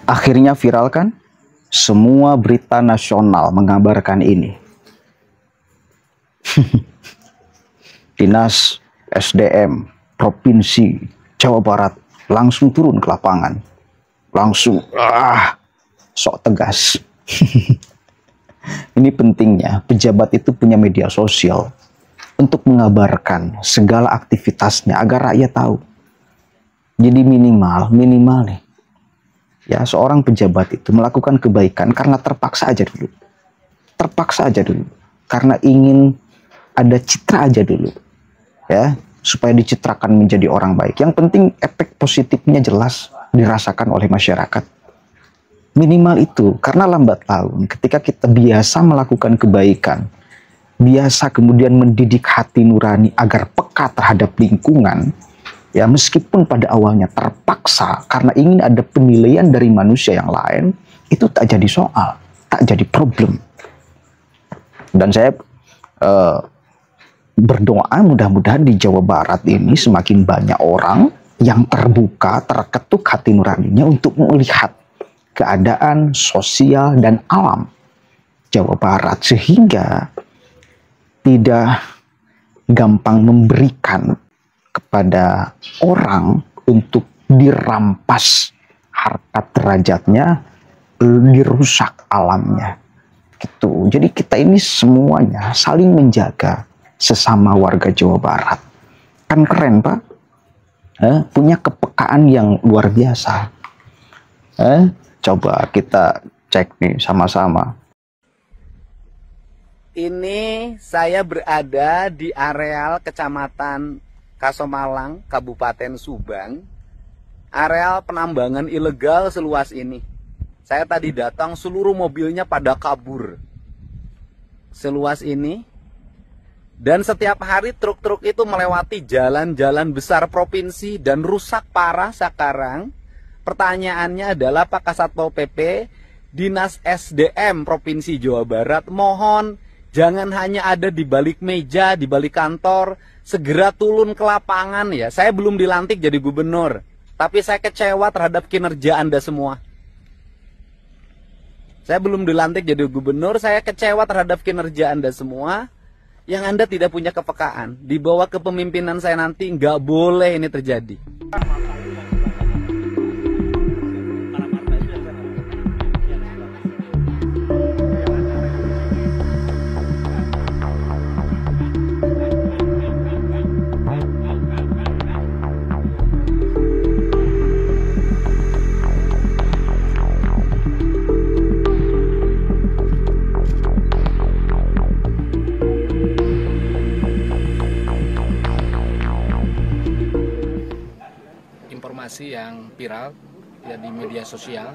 Akhirnya viral kan? Semua berita nasional mengabarkan ini. Dinas SDM Provinsi Jawa Barat langsung turun ke lapangan. Langsung sok tegas. Ini pentingnya pejabat itu punya media sosial untuk mengabarkan segala aktivitasnya agar rakyat tahu. Jadi minimal nih. Ya, seorang pejabat itu melakukan kebaikan karena terpaksa aja dulu. Terpaksa aja dulu. Karena ingin ada citra aja dulu. Ya, supaya dicitrakan menjadi orang baik. Yang penting efek positifnya jelas dirasakan oleh masyarakat. Minimal itu, karena lambat laun ketika kita biasa melakukan kebaikan, biasa kemudian mendidik hati nurani agar peka terhadap lingkungan, ya meskipun pada awalnya terpaksa karena ingin ada penilaian dari manusia yang lain, itu tak jadi soal, tak jadi problem. Dan saya berdoa mudah-mudahan di Jawa Barat ini semakin banyak orang yang terbuka, terketuk hati nuraninya untuk melihat keadaan sosial dan alam Jawa Barat, sehingga tidak gampang memberikan kepada orang untuk dirampas harkat derajatnya, dirusak alamnya. Gitu. Jadi kita ini semuanya saling menjaga sesama warga Jawa Barat. Kan keren, Pak? Punya kepekaan yang luar biasa. Coba kita cek nih sama-sama. Ini saya berada di areal Kecamatan Kasomalang, Kabupaten Subang. Areal penambangan ilegal seluas ini. Saya tadi datang, seluruh mobilnya pada kabur. Seluas ini. Dan setiap hari truk-truk itu melewati jalan-jalan besar provinsi dan rusak parah sekarang. Pertanyaannya adalah Pak Kasatpol PP, Dinas SDM Provinsi Jawa Barat, mohon jangan hanya ada di balik meja, di balik kantor, segera turun ke lapangan ya. Saya belum dilantik jadi gubernur, tapi saya kecewa terhadap kinerja Anda semua. Saya belum dilantik jadi gubernur, saya kecewa terhadap kinerja Anda semua. Yang Anda tidak punya kepekaan. Di bawah kepemimpinan saya nanti nggak boleh ini terjadi. Informasi yang viral ya di media sosial,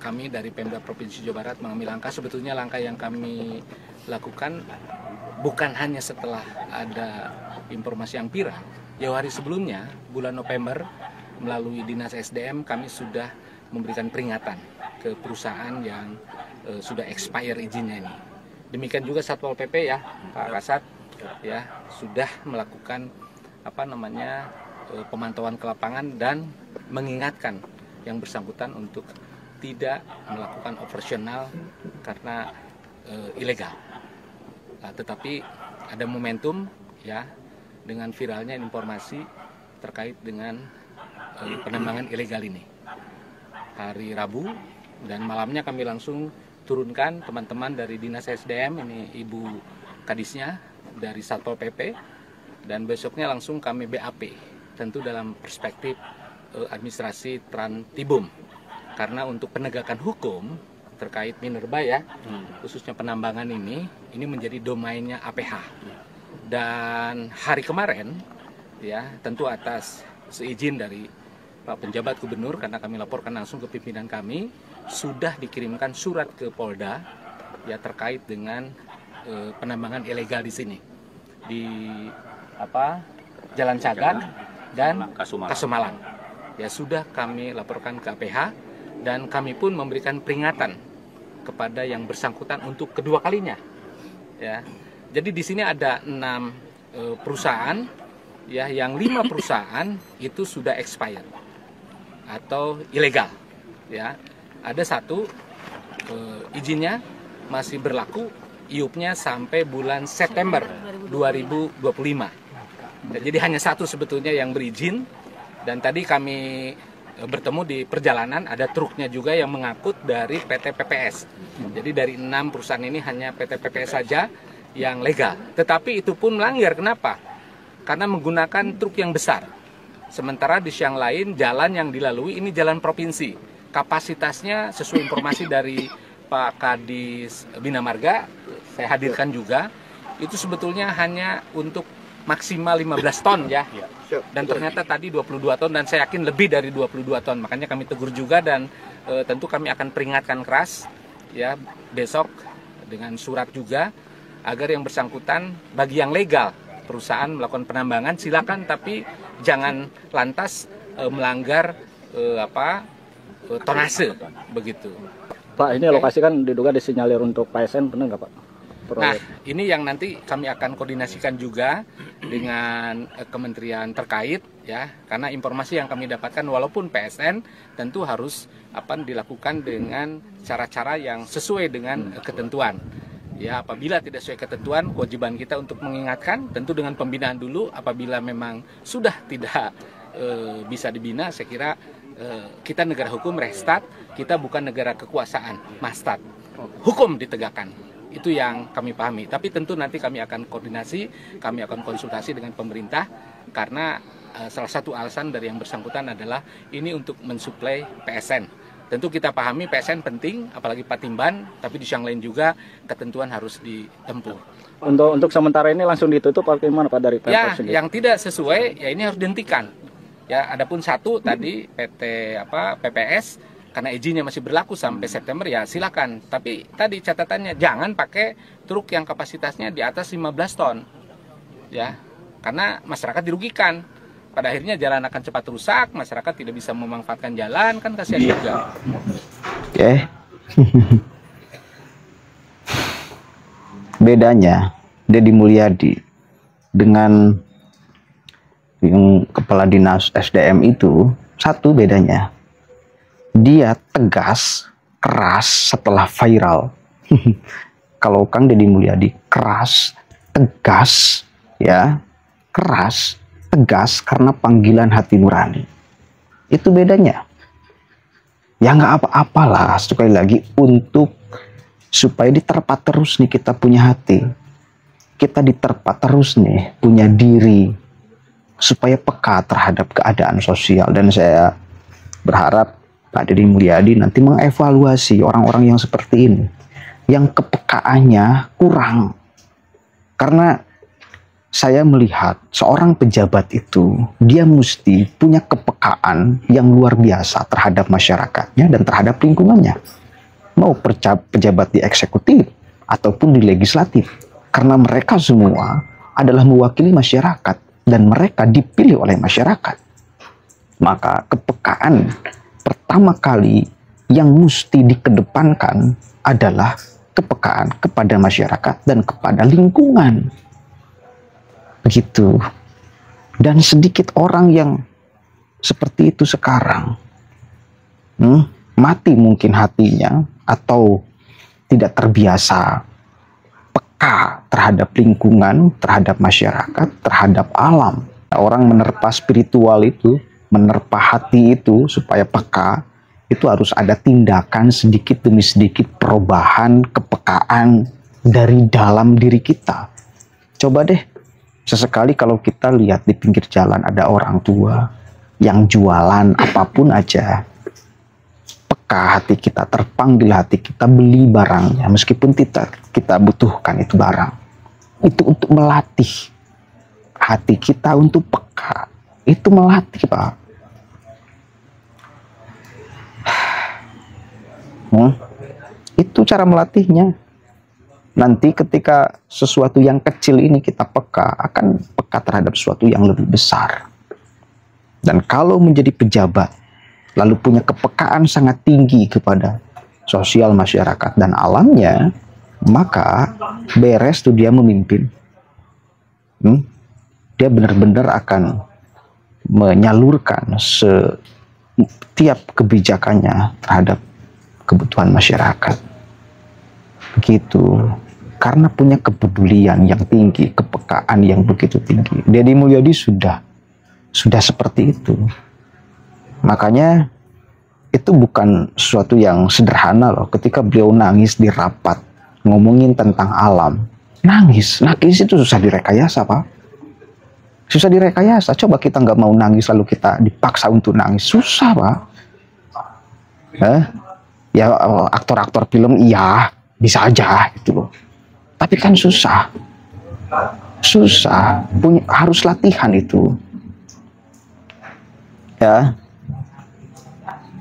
kami dari Pemda Provinsi Jawa Barat mengambil langkah. Sebetulnya langkah yang kami lakukan bukan hanya setelah ada informasi yang viral. Jauh hari sebelumnya, bulan November, melalui Dinas SDM kami sudah memberikan peringatan ke perusahaan yang sudah expire izinnya ini. Demikian juga Satpol PP ya, Pak Kasat ya sudah melakukan pemantauan ke lapangan dan mengingatkan yang bersangkutan untuk tidak melakukan operasional karena ilegal. Nah, tetapi ada momentum ya dengan viralnya informasi terkait dengan penambangan ilegal ini. Hari Rabu dan malamnya kami langsung turunkan teman-teman dari Dinas SDM, ini Ibu Kadisnya dari Satpol PP, dan besoknya langsung kami BAP. Tentu dalam perspektif administrasi Trantibum, karena untuk penegakan hukum terkait minerba ya, khususnya penambangan ini menjadi domainnya APH. Dan hari kemarin ya tentu atas seizin dari Pak Penjabat Gubernur, karena kami laporkan langsung ke pimpinan kami, sudah dikirimkan surat ke Polda ya terkait dengan penambangan ilegal di sini di Jalan Cagan dan Kasomalang. Ya sudah kami laporkan ke APH dan kami pun memberikan peringatan kepada yang bersangkutan untuk kedua kalinya. Ya. Jadi di sini ada 6 perusahaan ya, yang 5 perusahaan itu sudah expired atau ilegal. ya. Ada satu izinnya masih berlaku, IUP-nya sampai bulan September 2025. Jadi hanya satu sebetulnya yang berizin, dan tadi kami bertemu di perjalanan, ada truknya juga yang mengangkut dari PT PPS. Jadi dari 6 perusahaan ini hanya PT PPS saja yang legal. Tetapi itu pun melanggar. Kenapa? Karena menggunakan truk yang besar. Sementara di yang lain jalan yang dilalui ini jalan provinsi. Kapasitasnya sesuai informasi dari Pak Kadis Bina Marga, saya hadirkan juga, itu sebetulnya hanya untuk maksimal 15 ton ya. Dan ternyata tadi 22 ton, dan saya yakin lebih dari 22 ton. Makanya kami tegur juga, dan tentu kami akan peringatkan keras ya besok dengan surat juga, agar yang bersangkutan bagi yang legal perusahaan melakukan penambangan silakan, tapi jangan lantas melanggar tonase begitu. Pak, ini lokasi kan diduga disinyalir untuk PSN, benar nggak Pak? Nah, ini yang nanti kami akan koordinasikan juga dengan kementerian terkait ya, karena informasi yang kami dapatkan walaupun PSN tentu harus dilakukan dengan cara-cara yang sesuai dengan ketentuan. Ya, apabila tidak sesuai ketentuan, kewajiban kita untuk mengingatkan, tentu dengan pembinaan dulu. Apabila memang sudah tidak bisa dibina, saya kira kita negara hukum, restart, kita bukan negara kekuasaan, mastat. Hukum ditegakkan. Itu yang kami pahami. Tapi tentu nanti kami akan koordinasi, kami akan konsultasi dengan pemerintah, karena salah satu alasan dari yang bersangkutan adalah ini untuk mensuplai PSN. Tentu kita pahami PSN penting, apalagi Patimban, tapi di yang lain juga ketentuan harus ditempuh. Untuk sementara ini langsung ditutup atau gimana Pak dari Pemprov ya, sendiri? Yang tidak sesuai ya ini harus dihentikan. Ya, adapun satu tadi PT PPS karena izinnya masih berlaku sampai September, ya silakan. Tapi tadi catatannya jangan pakai truk yang kapasitasnya di atas 15 ton. Ya, karena masyarakat dirugikan. Pada akhirnya jalan akan cepat rusak, masyarakat tidak bisa memanfaatkan jalan, kan kasihan juga. Oke. Bedanya Deddy Mulyadi dengan yang kepala dinas SDM itu, satu bedanya. Dia tegas, keras setelah viral. Kalau Kang Deddy Mulyadi keras, tegas, ya, keras, tegas karena panggilan hati nurani. Itu bedanya. Ya nggak apa-apalah, sekali lagi, untuk supaya diterpa terus nih kita punya hati, kita diterpa terus nih punya diri, supaya peka terhadap keadaan sosial. Dan saya berharap Pak Deddy Mulyadi nanti mengevaluasi orang-orang yang seperti ini, yang kepekaannya kurang. Karena saya melihat seorang pejabat itu, dia mesti punya kepekaan yang luar biasa terhadap masyarakatnya dan terhadap lingkungannya. Mau pejabat di eksekutif ataupun di legislatif. Karena mereka semua adalah mewakili masyarakat dan mereka dipilih oleh masyarakat. Maka kepekaan pertama kali yang mesti dikedepankan adalah kepekaan kepada masyarakat dan kepada lingkungan. Begitu. Dan sedikit orang yang seperti itu sekarang. Mati mungkin hatinya, atau tidak terbiasa peka terhadap lingkungan, terhadap masyarakat, terhadap alam. Orang menerpa spiritual itu, menerpa hati itu supaya peka, itu harus ada tindakan sedikit demi sedikit, perubahan, kepekaan dari dalam diri kita. Coba deh, sesekali kalau kita lihat di pinggir jalan ada orang tua yang jualan apapun aja, peka hati kita, terpanggil hati kita beli barangnya, meskipun kita butuhkan itu barang. Itu untuk melatih hati kita untuk peka. Itu melatih, Pak. Itu cara melatihnya. Nanti ketika sesuatu yang kecil ini kita peka, akan peka terhadap sesuatu yang lebih besar. Dan kalau menjadi pejabat, lalu punya kepekaan sangat tinggi kepada sosial masyarakat dan alamnya, maka beres tuh dia memimpin. Dia benar-benar akan menyalurkan tiap kebijakannya terhadap kebutuhan masyarakat. Begitu. Karena punya kepedulian yang tinggi, kepekaan yang begitu tinggi. Deddy Mulyadi sudah seperti itu. Makanya itu bukan sesuatu yang sederhana loh. Ketika beliau nangis di rapat ngomongin tentang alam, nangis itu susah direkayasa, Pak. Susah direkayasa. Coba kita nggak mau nangis lalu kita dipaksa untuk nangis, susah, Pak. Ya aktor-aktor film iya bisa aja gitu loh. Tapi kan susah, harus latihan itu, ya,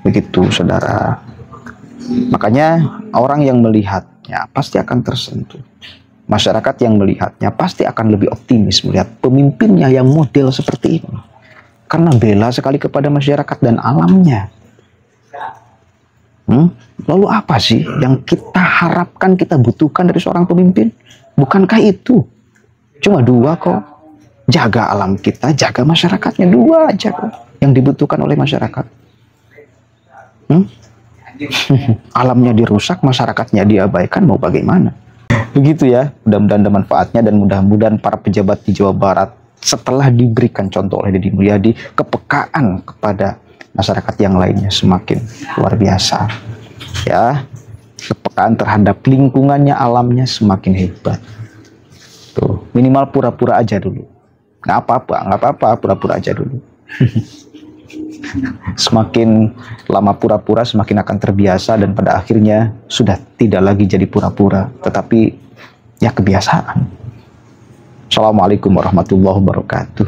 begitu saudara. Makanya orang yang melihatnya pasti akan tersentuh. Masyarakat yang melihatnya pasti akan lebih optimis melihat pemimpinnya yang model seperti ini, karena bela sekali kepada masyarakat dan alamnya. Lalu apa sih yang kita harapkan, kita butuhkan dari seorang pemimpin? Bukankah itu cuma dua kok? Jaga alam kita, jaga masyarakatnya, dua aja kok yang dibutuhkan oleh masyarakat. Alamnya dirusak, masyarakatnya diabaikan, mau bagaimana? Begitu ya, mudah-mudahan ada manfaatnya dan mudah-mudahan para pejabat di Jawa Barat setelah diberikan contoh oleh Deddy Mulyadi, kepekaan kepada masyarakat yang lainnya semakin luar biasa, ya, kepekaan terhadap lingkungannya, alamnya semakin hebat. Tuh, minimal pura-pura aja dulu, nggak apa-apa, pura-pura aja dulu. Semakin lama pura-pura, semakin akan terbiasa dan pada akhirnya sudah tidak lagi jadi pura-pura, tetapi ya kebiasaan. Assalamualaikum warahmatullahi wabarakatuh.